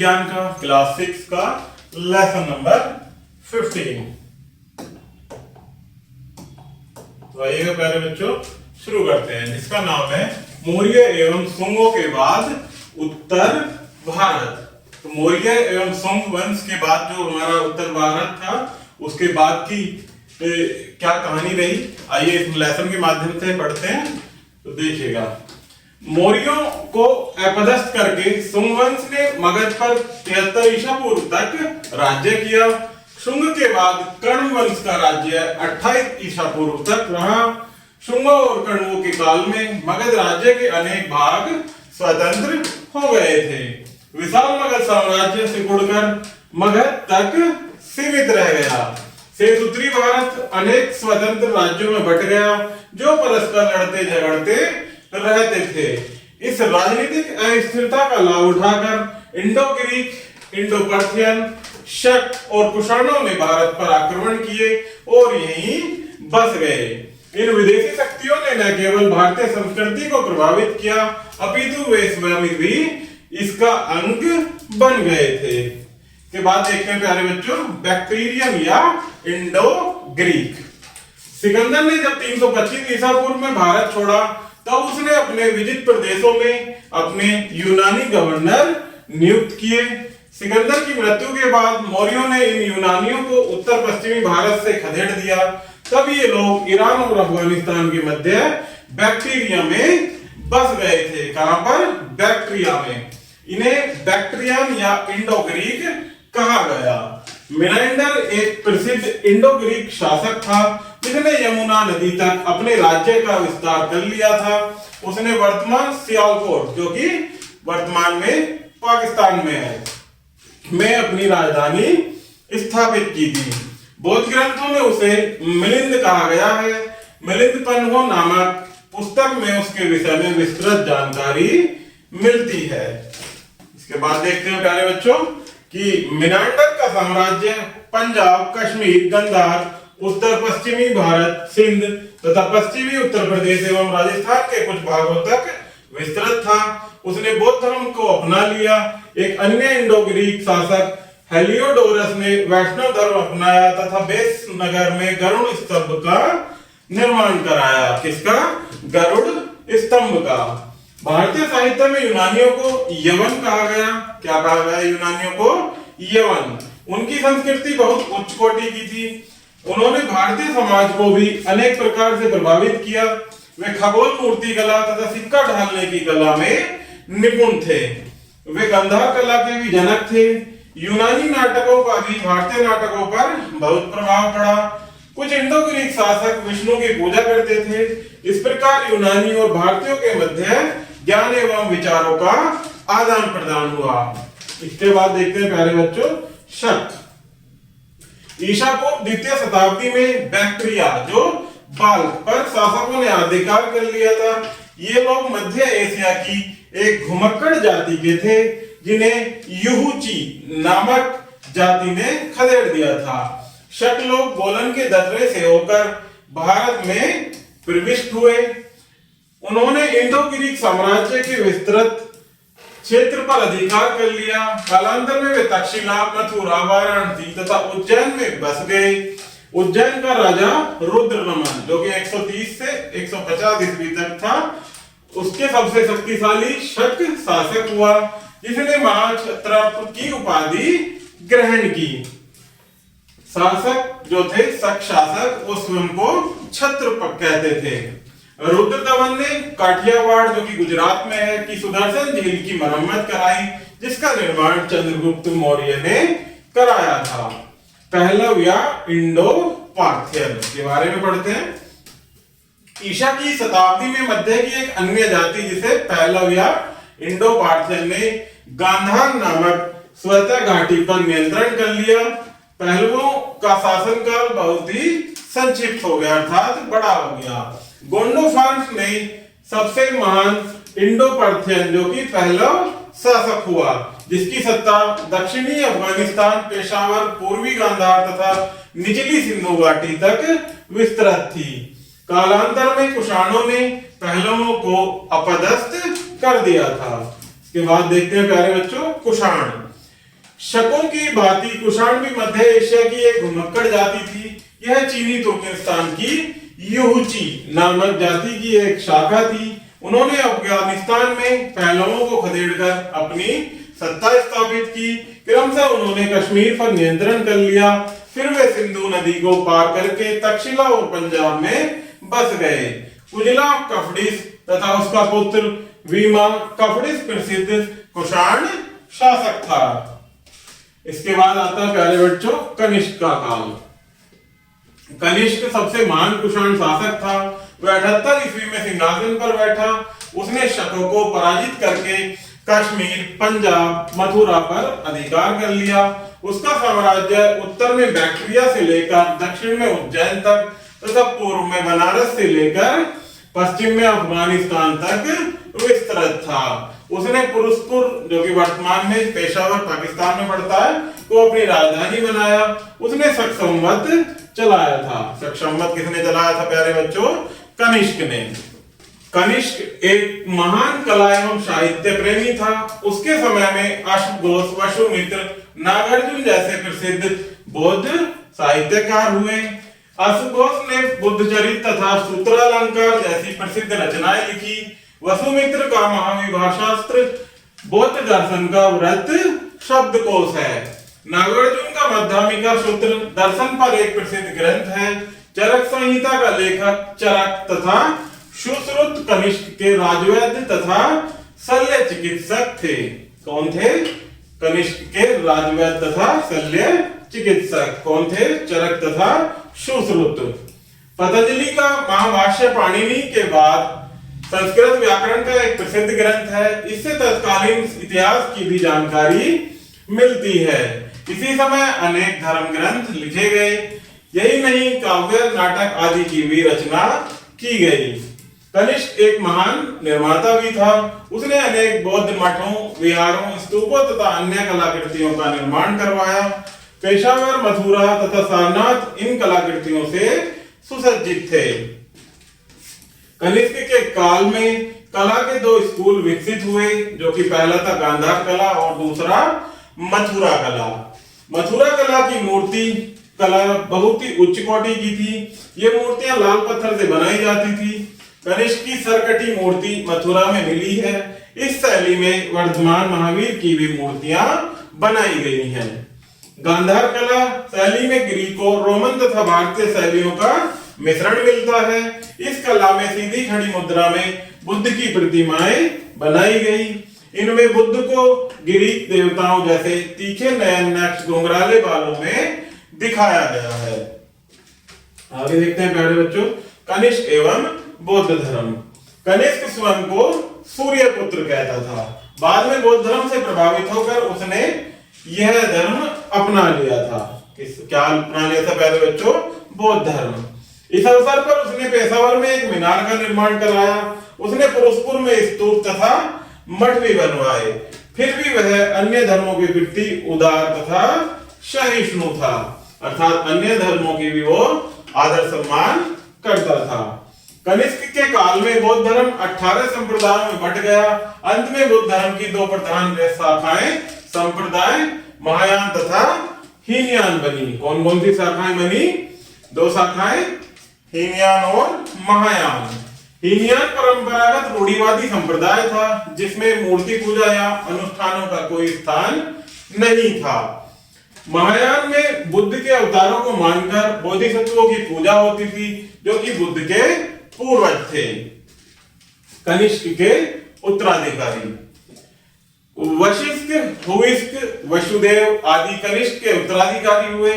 विज्ञान का क्लास 6 का लेसन नंबर 15। तो आइएगा प्यारे बच्चों शुरू करते हैं, जिसका नाम है मौर्य एवं शुंगों के बाद उत्तर भारत। तो मौर्य एवं शुंग वंश के बाद जो हमारा उत्तर भारत था, उसके बाद की क्या कहानी रही, आइए इस लेसन के माध्यम से पढ़ते हैं। तो देखिएगा, मौर्यों को अपदस्थ करके शुंग वंश ने मगध पर 73 ईसा पूर्व तक राज्य किया। शुंग के बाद कर्ण वंश का राज्य 28 ईसा पूर्व तक रहा। शुंगों और कण्वों के काल में मगध राज्य के अनेक भाग स्वतंत्र हो गए थे। विशाल मगध साम्राज्य सिकुड़कर मगध तक सीमित रह गया। शेष उत्तरी भारत अनेक स्वतंत्र राज्यों में बट गया, जो परस्पर लड़ते झगड़ते रहते थे। इस राजनीतिक अस्थिरता का लाभ उठाकर इंडो ग्रीक, इंडो पर्थियन, शक और कुषाणों ने भारत पर आक्रमण किए और यहीं बस गए। इन विदेशी शक्तियों ने न केवल भारतीय संस्कृति को प्रभावित किया, अपितु वे स्वयं भी इसका अंग बन गए थे। के बाद देखते हैं प्यारे बच्चों, बैक्टीरियन या इंडो ग्रीक। सिकंदर ने जब 325 ईसा पूर्व में भारत छोड़ा, तब उसने अपने विजित प्रदेशों में अपने यूनानी गवर्नर नियुक्त किए। सिकंदर की मृत्यु के बाद मौर्यों ने इन यूनानियों को उत्तर पश्चिमी भारत से खदेड़ दिया। तब ये लोग ईरान और अफगानिस्तान के मध्य बैक्टीरिया में बस गए थे। कहां पर? बैक्ट्रिया में। इन्हें बैक्ट्रियन या इंडो ग्रीक कहा गया। मिनांडर एक प्रसिद्ध इंडो ग्रीक शासक था, जिसने यमुना नदी तक अपने राज्य का विस्तार कर लिया था। उसने वर्तमान सियालकोट, जो कि वर्तमान में पाकिस्तान में है, में अपनी राजधानी स्थापित की थी। बौद्ध ग्रंथों में उसे मिलिंद कहा गया है। मिलिंद पन्हो नामक पुस्तक में उसके विषय में विस्तृत जानकारी मिलती है। इसके बाद देखते हैं प्यारे बच्चों कि मिनांडर का साम्राज्य पंजाब, कश्मीर, गंधार, उत्तर पश्चिमी भारत, सिंध तथा पश्चिमी उत्तर प्रदेश एवं राजस्थान के कुछ भागों तक विस्तृत था। उसने बौद्ध धर्म को अपना लिया। एक अन्य इंडो ग्रीक शासक हेलियोडोरस ने वैष्णव धर्म अपनाया तथा बेस नगर में गरुड़ स्तंभ का निर्माण कराया। किसका? गरुड़ स्तंभ का। भारतीय साहित्य में यूनानियों को यवन कहा गया। क्या कहा गया? यूनानियों को यवन। उनकी संस्कृति बहुत उच्च कोटि की थी। उन्होंने भारतीय समाज को भी अनेक प्रकार से प्रभावित किया। वे खगोल मूर्ति कला तथा सिक्का ढालने की कला में निपुण थे। वे गंधार कला के भी जनक थे। यूनानी नाटकों का भी भारतीय नाटकों पर बहुत प्रभाव पड़ा। कुछ इंडो ग्रीक शासक विष्णु की पूजा करते थे। इस प्रकार यूनानी और भारतीयों के मध्य ज्ञान एवं विचारों का आदान प्रदान हुआ। इसके बाद देखते हैं प्यारे बच्चों, शक। ईसा पूर्व द्वितीय शताब्दी में बैक्ट्रिया, जो बाल्क पर शासकों ने अधिकार कर लिया था। ये लोग मध्य एशिया की एक घुमक्कड़ जाति के थे, जिन्हें युहुची नामक जाति ने खदेड़ दिया था। शक लोग बोलन के दर्रे से होकर भारत में प्रविष्ट हुए। उन्होंने इंडो ग्रीक साम्राज्य के विस्तृत क्षेत्र पर अधिकार कर लिया। कालांतर में वे तक्षशिला, मथुरा, वाराणसी तथा उज्जैन में बस गए। उज्जैन का राजा रुद्रनमन, जो कि 130 से 150 ईस्वी तक था, उसके सबसे शक्तिशाली शक शासक हुआ, जिसने महाक्षत्रप की उपाधि ग्रहण की। शासक जो थे, शक शासक, वो स्वयं को क्षत्रप कहते थे। रुद्रदमन ने काठियावाड़, जो कि गुजरात में है, की सुदर्शन झील की मरम्मत कराई, जिसका निर्माण चंद्रगुप्त मौर्य ने कराया था। पहलव या इंडो पार्थियन के बारे में पढ़ते हैं। ईसा की शताब्दी में मध्य की एक अन्य जाति, जिसे पहलव या इंडो पार्थियन ने गांधार नामक स्वतः घाटी पर नियंत्रण कर लिया। पहलवों का शासनकाल बहुत ही संक्षिप्त हो गया, अर्थात बड़ा हो गया। गोंडोफार्स ने सबसे महान इंडो पार्थियन, जो कि पहलव शासक हुआ, जिसकी सत्ता दक्षिणी अफगानिस्तान, पेशावर, पूर्वी गांधार तथा निचली सिंधु घाटी तक विस्तृत थी। कालांतर में कुषाणों ने पहलवों को अपदस्थ कर दिया था। इसके बाद देखते हैं प्यारे बच्चों, कुषाण। शकों की भांति कुषाण भी मध्य एशिया की एक घुमक्कड़ जाति थी। यह चीनी तुर्कस्तान की युहुची नामक जाति की एक शाखा थी। उन्होंने अफगानिस्तान में पहलवों को खदेड़कर अपनी सत्ता स्थापित की। क्रमशः उन्होंने कश्मीर पर नियंत्रण कर लिया। फिर वे सिंधु नदी को पार करके तक्षशिला और पंजाब में बस गए। उजला कफडिस तथा उसका पुत्र वीमा कफडिस प्रसिद्ध कुषाण शासक था। इसके बाद आता है प्यारे बच्चों कनिष्क का काल। कनिष्क सबसे महान कुषाण शासक था। वह 78 ईस्वी में सिंहासन पर बैठा। उसने शकों को पराजित करके कश्मीर, पंजाब, मथुरा पर अधिकार कर लिया। उसका साम्राज्य उत्तर में बैक्ट्रिया से लेकर दक्षिण में उज्जैन तक तथा पूर्व में बनारस से लेकर पश्चिम में अफगानिस्तान तक विस्तृत था। उसने पुरुषपुर, जो कि वर्तमान में पेशावर पाकिस्तान में पड़ता है, को अपनी राजधानी बनाया। उसने शक संवत चलाया था। शक संवत किसने चलाया था प्यारे बच्चों? कनिष्क ने। कनिष्क एक महान कला एवं साहित्य प्रेमी था। उसके समय में अश्वघोष, वसुमित्र, नागार्जुन जैसे प्रसिद्ध बौद्ध साहित्यकार हुए। अश्वघोष ने बुद्ध चरित्र तथा सूत्रालंकार जैसी प्रसिद्ध रचनाएं लिखी। वसुमित्र का महाविवाह शास्त्र बौद्ध दर्शन का व्रत शब्दकोश है। नागार्जुन का मध्यमिका सूत्र दर्शन पर एक प्रसिद्ध ग्रंथ है। चरक संहिता का लेखक चरक तथा सुश्रुत कनिष्क के राजवैद्य तथा शल्य चिकित्सक थे। कौन थे? कनिष्क के राजवैद्य तथा शल्य चिकित्सक कौन थे? चरक तथा सुश्रुत। पतंजलि का महाभाष्य पाणिनि के बाद संस्कृत व्याकरण का एक प्रसिद्ध ग्रंथ है। इससे तत्कालीन इतिहास की भी जानकारी मिलती है। इसी समय अनेक धर्म ग्रंथ लिखे गए। यही नहीं, काव्य, नाटक आदि की भी रचना की गई। कनिष्क एक महान निर्माता भी था। उसने अनेक बौद्ध मठों, विहारों, स्तूपों तथा अन्य कलाकृतियों का निर्माण करवाया। पेशावर, मथुरा तथा सारनाथ इन कलाकृतियों से सुसज्जित थे। कनिष्क के काल में कला के दो स्कूल विकसित हुए, जो कि पहला था गांधार कला और दूसरा मथुरा कला। मथुरा कला की मूर्ति कला बहुत ही उच्च कोटि की थी। ये मूर्तियां लाल पत्थर से बनाई जाती थी। कनिष्क की सरकटी मूर्ति मथुरा में मिली है। इस शैली में वर्धमान महावीर की भी मूर्तियां बनाई गई हैं। गांधार कला शैली में ग्रीको, रोमन तथा भारतीय शैलियों का मिश्रण मिलता है। इस कला में सीधी खड़ी मुद्रा में बुद्ध की प्रतिमाएं बनाई गई। इनमें बुद्ध को ग्रीक देवताओं जैसे तीखे नयन, नक्श, घुंघराले बालों में दिखाया गया है। आगे देखते हैं प्यारे बच्चों कनिष्क एवं बौद्ध धर्म। कनिष्क स्वयं को सूर्य पुत्र कहता था। बाद में बौद्ध धर्म से प्रभावित होकर उसने यह धर्म अपना लिया था। क्या अपना लिया था प्यारे बच्चों? बौद्ध धर्म। इस अवसर पर उसने पेशावर में एक मीनार का निर्माण कराया। उसने पुरुषपुर में स्तूप तथा मठ भी बनवाए। फिर भी वह अन्य धर्मों के प्रति उदार तथा सहिष्णु था, अर्थात अन्य धर्मों की भी वो आदर सम्मान करता था। कनिष्क के काल में बौद्ध धर्म 18 संप्रदायों में बंट गया। अंत में बुद्ध धर्म की दो प्रधान शाखाएं संप्रदाय महायान तथा हीनयान बनी। कौन कौन सी शाखाएं बनी? दो शाखाएं, हीनयान और महायान। हीनयान परंपरागत रूढ़िवादी संप्रदाय था, जिसमें मूर्ति पूजा या अनुष्ठानों का कोई स्थान नहीं था। महायान में बुद्ध के अवतारों को मानकर बोधिसत्वों की पूजा होती थी, जो कि बुद्ध के पूर्वज थे, कनिष्क के उत्तराधिकारी। वशिष्ठ, हुविष्ठ, वसुदेव आदि कनिष्क के उत्तराधिकारी हुए,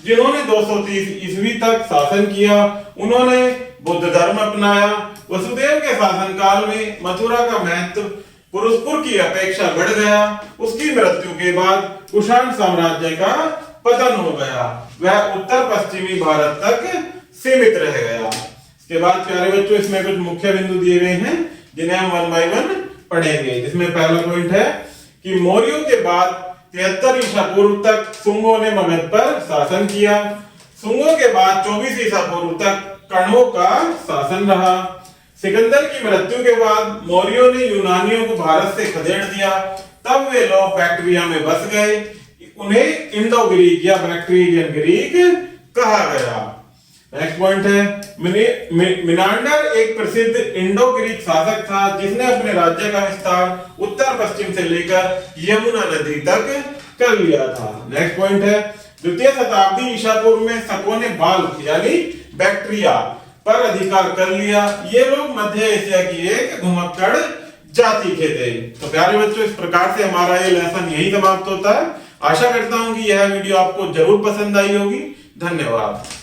जिन्होंने 230 ईस्वी तक शासन किया। उन्होंने बुद्ध धर्म अपनाया। वसुदेव के शासनकाल में मथुरा का महत्व पुरुषपुर की अपेक्षा बढ़ गया। उसकी मृत्यु के बाद कुषाण साम्राज्य का पतन हो गया। वह उत्तर पश्चिमी भारत तक सीमित रह गया। इसके बाद प्यारे बच्चों इसमें कुछ मुख्य बिंदु दिए गए हैं, जिन्हें हम 1 बाय 1 पढ़ेंगे। जिसमें पहला पॉइंट है कि मौर्यों के बाद 73 ईसा पूर्व तक सुंगों ने मगध पर शासन किया। सुंगों के बाद 24 ईसा पूर्व तक कण्वों का शासन रहा। सिकंदर की मृत्यु के बाद मौर्यों ने यूनानियों को भारत से खदेड़ दिया। तब वे लोग बैक्ट्रिया में बस गए। उन्हें इंडो ग्रीक या बैक्ट्रियन ग्रीक कहा गया। नेक्स्ट पॉइंट है मिनांडर एक प्रसिद्ध इंडो ग्रीक शासक था जिसने अपने राज्य का विस्तार उत्तर पश्चिम से लेकर यमुना नदी तक कर लिया था। नेक्स्ट पॉइंट है द्वितीय शताब्दी ईसा पूर्व में शकों ने बाल्क यानी बैक्ट्रिया पर अधिकार कर लिया। ये लोग मध्य एशिया की एक घुमक्कड़ जाति के थे। तो प्यारे बच्चों, इस प्रकार से हमारा ये लेसन यही समाप्त होता है। आशा करता हूं कि यह वीडियो आपको जरूर पसंद आई होगी। धन्यवाद।